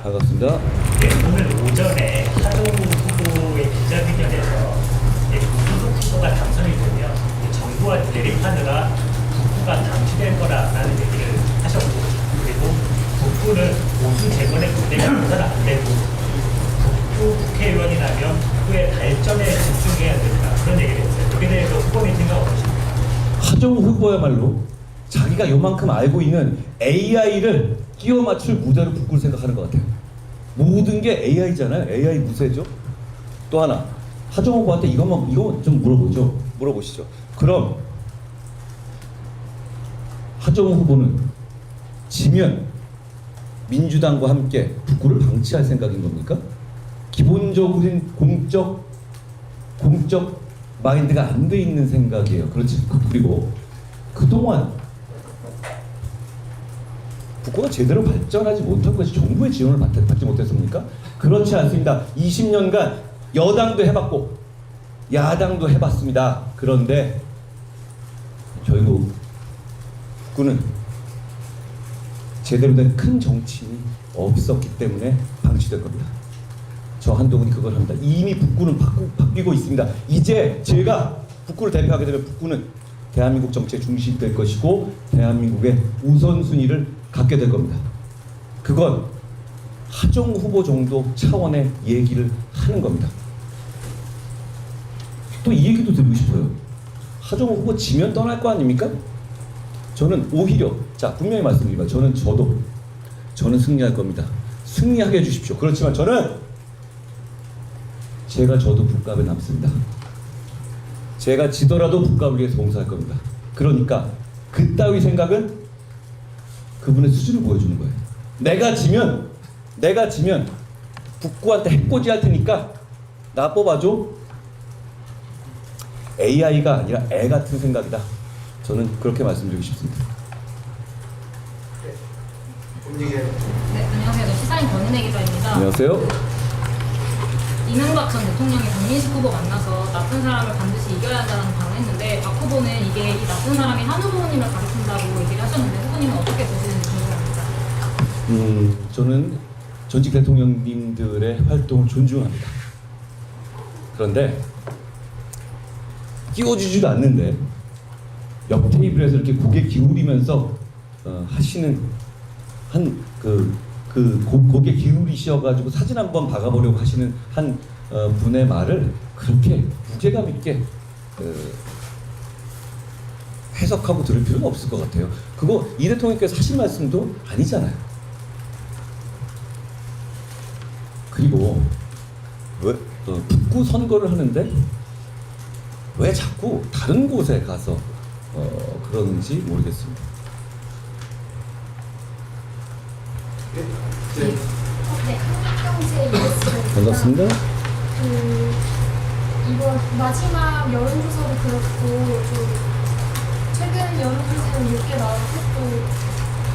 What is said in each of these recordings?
반갑습니다. 네, 오늘 오전에 하동우 후보의 기자회견에서 무소속 후보가 당선이 되면 정부와 대립하느라 북구가 방치될 거라는 얘기를 하셨고, 그리고 북구는 보수 재건의 문제가 돼서는 안 되고 북구 국회의원이라면 북구의 발전에 집중해야 된다, 그런 얘기를 했어요. 여기에 대해서 후보님 생각 어떠십니까? 하정우 후보야말로 자기가 요만큼 알고 있는 AI를 끼워 맞출 무대로 북구를 생각하는 것 같아요. 모든 게 AI잖아요. AI 무쇠죠. 또 하나, 하정우 후보한테 이거 좀 물어보시죠. 그럼 하정우 후보는 지면 민주당과 함께 북구를 방치할 생각인 겁니까? 기본적인 공적 마인드가 안 돼 있는 생각이에요. 그렇지. 그리고 그동안 북구가 제대로 발전하지 못한 것이 정부의 지원을 받지 못했습니까? 그렇지 않습니다. 20년간 여당도 해봤고 야당도 해봤습니다. 그런데 결국 북구는 제대로 된 큰 정치인이 없었기 때문에 방치될 겁니다. 저 한동훈이 그걸 합니다. 이미 북구는 바뀌고 있습니다. 이제 제가 북구를 대표하게 되면 북구는 대한민국 정치의 중심이 될 것이고 대한민국의 우선순위를 갖게 될 겁니다. 그건 하정우 후보 정도 차원의 얘기를 하는 겁니다. 또 이 얘기도 드리고 싶어요. 하정우 후보 지면 떠날 거 아닙니까? 저는 오히려, 자 분명히 말씀드립니다. 저는 승리할 겁니다. 승리하게 해주십시오. 그렇지만 저도 북갑에 남습니다. 제가 지더라도 북갑을 위해서 봉사할 겁니다. 그러니까 그따위 생각은 그분의 수준을 보여주는 거예요. 내가 지면 북구한테 해코지 할 테니까 나 뽑아줘. AI가 아니라 애 같은 생각이다. 저는 그렇게 말씀드리고 싶습니다. 네, 안녕하세요. 시사인 권은혜 기자입니다. 안녕하세요. 이명박 전 대통령이 박민식 후보 만나서 나쁜 사람을 반드시 이겨야 한다는 발언을 했는데 박 후보는 이게 이 나쁜 사람이 한 후보님을 가리킨다고 얘기를 하셨는데 후보님은 어떻게 보시는지 궁금합니다. 저는 전직 대통령님들의 활동을 존중합니다. 그런데 끼워주지도 않는데 옆 테이블에서 이렇게 고개 기울이면서 하시는 고개 기울이셔가지고 사진 한번 박아보려고 하시는 한 분의 말을 그렇게 무게감 있게 해석하고 들을 필요는 없을 것 같아요. 그거 이 대통령께서 하신 말씀도 아니잖아요. 그리고 왜 북구 선거를 하는데 왜 자꾸 다른 곳에 가서 그러는지 모르겠습니다. 네, 한국경제 ES입니다. 반갑습니다. 이번 마지막 여론조사도 그렇고 최근 여론조사는 6개 나왔고 또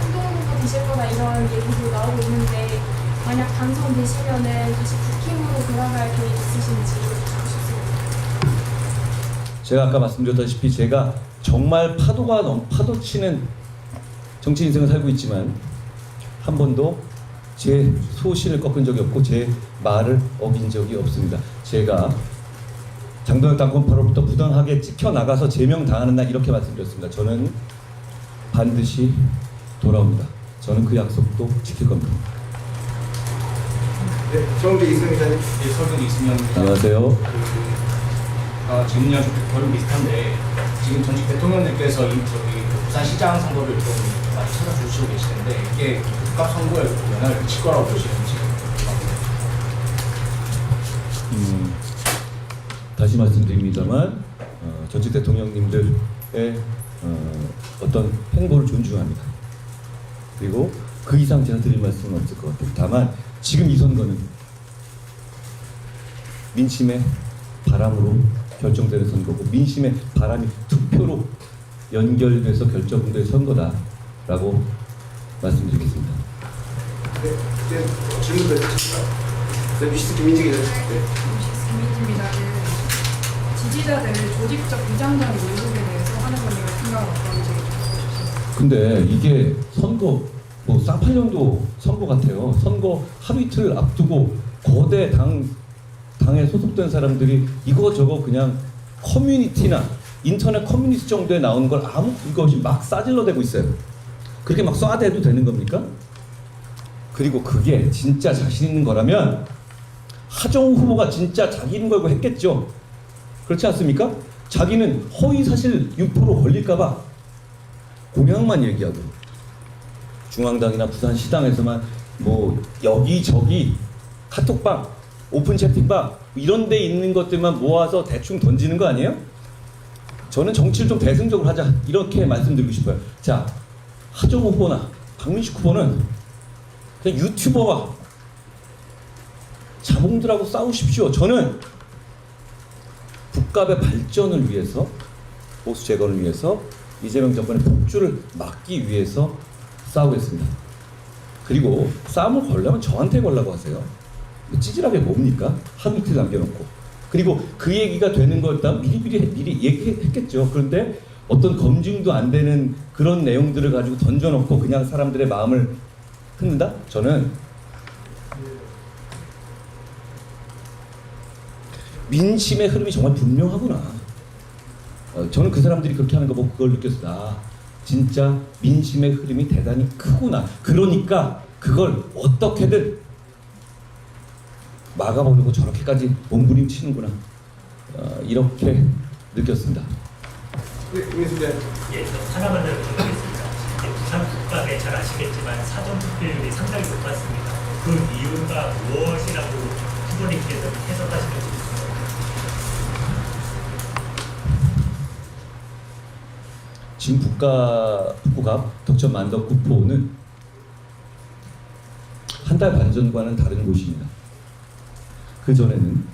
한동훈 후보 되실 거다 이런 얘기도 나오고 있는데 만약 당선되시면은 다시 국힘으로 돌아갈 계획 있으신지 듣고 싶습니다. 제가 아까 말씀드렸다시피 제가 정말 파도 치는 정치 인생을 살고 있지만 한 번도 제 소신을 꺾은 적이 없고 제 말을 어긴 적이 없습니다. 제가 장동혁 당권파로부터 부당하게 찍혀나가서 제명당하는 날 이렇게 말씀드렸습니다. 저는 반드시 돌아옵니다. 저는 그 약속도 지킬 겁니다. 네, 서울대 이승현 기자님. 네, 서울대 이승현입니다. 안녕하세요. 질문이랑 좀 결은 비슷한데 지금 전직 대통령님께서 부산시장 선거를 좀 많이 찾아주시고 계시는데 이게 국가 선거에 영향을 미칠 거라고 보시는지. 다시 말씀드립니다만 전직 대통령님들의 어떤 행보를 존중합니다. 그리고 그 이상 제가 드릴 말씀은 없을 것 같아요. 다만 지금 이 선거는 민심의 바람으로 결정되는 선거고 민심의 바람이 투표로 연결돼서 결정된 선거다라고 말씀드리겠습니다. 네, 질문 드리겠습니다. 네, 미시스 김민지 기자님. 네. 김민지입니다. 지지자들 조직적 비장단 모임에 대해서 하는 건데 생각은 어떤지. 근데 이게 선거 뭐 쌍팔년도 선거 같아요. 선거 하루 이틀 앞두고 거대 당에 소속된 사람들이 이거저거 그냥 커뮤니티나 인터넷 커뮤니티 정도에 나오는 걸 아무 근거 없이 막 싸질러대고 있어요. 그렇게 막 쏴대도 되는 겁니까? 그리고 그게 진짜 자신 있는 거라면 하정우 후보가 진짜 자기 이름 걸고 했겠죠. 그렇지 않습니까? 자기는 허위사실 유포로 걸릴까봐 공약만 얘기하고 중앙당이나 부산시당에서만 뭐 여기저기 카톡방, 오픈 채팅방 이런 데 있는 것들만 모아서 대충 던지는 거 아니에요? 저는 정치를 좀 대승적으로 하자 이렇게 말씀드리고 싶어요. 자, 하정우 후보나 박민식 후보는 그냥 유튜버와 자봉들하고 싸우십시오. 저는 국가의 발전을 위해서, 보수 재건을 위해서, 이재명 정권의 폭주를 막기 위해서 싸우겠습니다. 그리고 싸움을 걸려면 저한테 걸라고 하세요. 찌질하게 뭡니까? 하루 이틀 남겨놓고. 그리고 그 얘기가 되는 걸 일단 미리 얘기했겠죠. 그런데 어떤 검증도 안 되는 그런 내용들을 가지고 던져놓고 그냥 사람들의 마음을 흔든다? 저는 민심의 흐름이 정말 분명하구나. 저는 그 사람들이 그렇게 하는 거 보고 그걸 느꼈어요. 아, 진짜 민심의 흐름이 대단히 크구나. 그러니까 그걸 어떻게든 막아보려고 저렇게까지 몸부림치는구나. 이렇게 느꼈습니다. 네, 김민수 대. 예, 저 하나만 더 여쭤보겠습니다. 부산 국감에 잘 아시겠지만 사전 투표율이 상당히 높았습니다. 그 이유가 무엇이라고 후보님께서 해석하시는 지 지금 북구갑 덕천 만덕구포는 한 달 반 전과는 다른 곳입니다. 그 전에는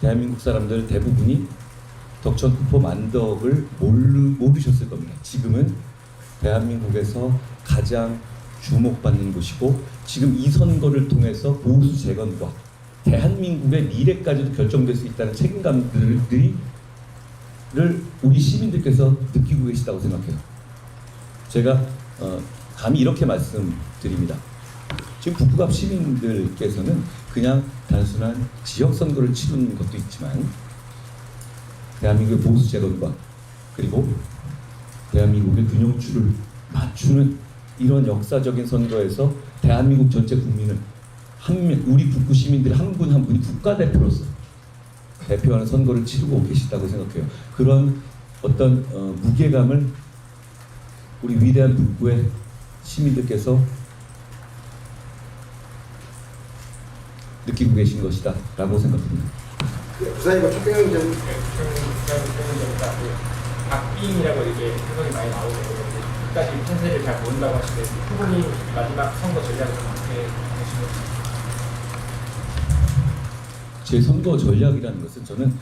대한민국 사람들 대부분이 덕천 구포 만덕을 모르셨을 겁니다. 지금은 대한민국에서 가장 주목받는 곳이고 지금 이 선거를 통해서 보수 재건과 대한민국의 미래까지도 결정될 수 있다는 책임감들이 우리 시민들께서 느끼고 계시다고 생각해요. 제가 감히 이렇게 말씀드립니다. 지금 북구갑 시민들께서는 그냥 단순한 지역 선거를 치르는 것도 있지만 대한민국의 보수 재건과 그리고 대한민국의 균형추를 맞추는 이런 역사적인 선거에서 대한민국 전체 국민을 우리 북구 시민들이 한 분 한 분이 국가대표로서 대표하는 선거를 치르고 계시다고 생각해요. 그런 어떤 무게감을 우리 위대한 북구의 시민들께서 느끼고 계신 것이다 라고 생각합니다. 부산이가 초평형 전 박빙이라고 이렇게 해석이 많이 나오고 끝까지 판세를 잘 모른다고 하시는데 후보님 마지막 선거 전략을 어떻게 하시는지. 제 선거 전략이라는 것은 저는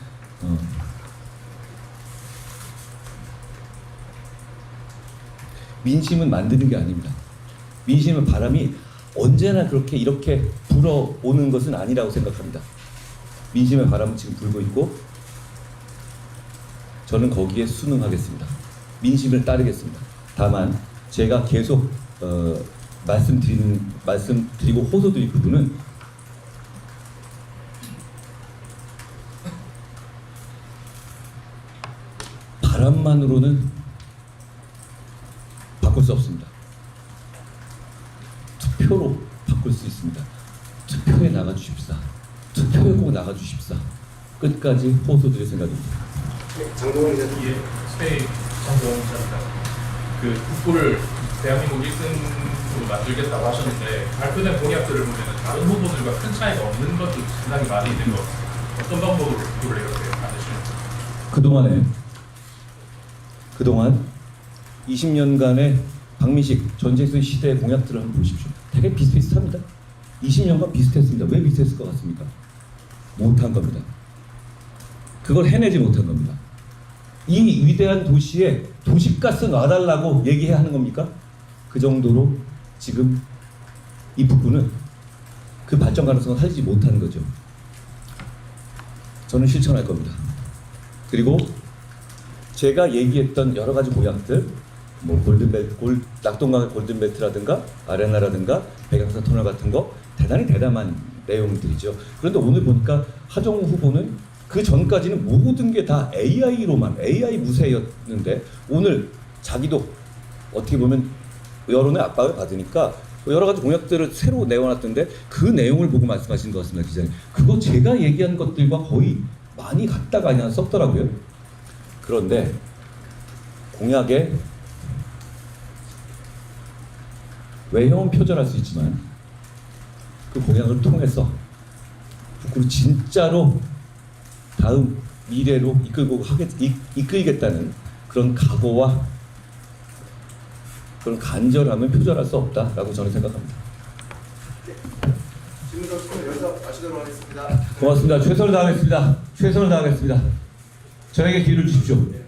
민심은 만드는 게 아닙니다. 민심의 바람이 언제나 그렇게 이렇게 불어오는 것은 아니라고 생각합니다. 민심의 바람은 지금 불고 있고 저는 거기에 순응하겠습니다. 민심을 따르겠습니다. 다만 제가 계속 말씀드리고 호소드릴 부분은 바람만으로는 바꿀 수 없습니다. 투표로 바꿀 수 있습니다. 투표에 나가주십사. 투표에 꼭 나가주십사. 끝까지 호소드릴 생각입니다. 네, 장동원 기자. 예, 스테이 장동원 기자입니다. 그 국부를 대한민국 1등으로 만들겠다고 하셨는데 발표된 공약들을 보면 다른 후보들과 큰 차이가 없는 것도 상당히 많이 있는 것 같아요. 어떤 방법으로 국부를 이렇게 만드시는지. 그동안 20년간의 박민식 전재수 시대의 공약들을 한번 보십시오. 되게 비슷비슷합니다. 20년간 비슷했습니다. 왜 비슷했을 것 같습니까? 못한 겁니다. 그걸 해내지 못한 겁니다. 이 위대한 도시에 도시가스 놔달라고 얘기해야 하는 겁니까? 그 정도로 지금 이 북부는 그 발전 가능성을 살지 못하는 거죠. 저는 실천할 겁니다. 그리고 제가 얘기했던 여러 가지 공약들 뭐 낙동강의 골든벨트라든가 아레나라든가 백양산 터널 같은 거 대단히 대담한 내용들이죠. 그런데 오늘 보니까 하정우 후보는 그 전까지는 모든 게 다 AI로만 AI 무새였는데 오늘 자기도 어떻게 보면 여론의 압박을 받으니까 여러 가지 공약들을 새로 내어놨던데 그 내용을 보고 말씀하신 것 같습니다, 기자님. 그거 제가 얘기한 것들과 거의 많이 같다가 그냥 썩더라고요. 그런데 공약에 외형은 표절할 수 있지만 그 공약을 통해서 북구를 진짜로 다음 미래로 이끌겠다는 그런 각오와 그런 간절함을 표절할 수 없다라고 저는 생각합니다. 질문 접수는 여기서 마치도록 하겠습니다. 고맙습니다. 최선을 다하겠습니다. 최선을 다하겠습니다. 저에게 기회를 주십시오.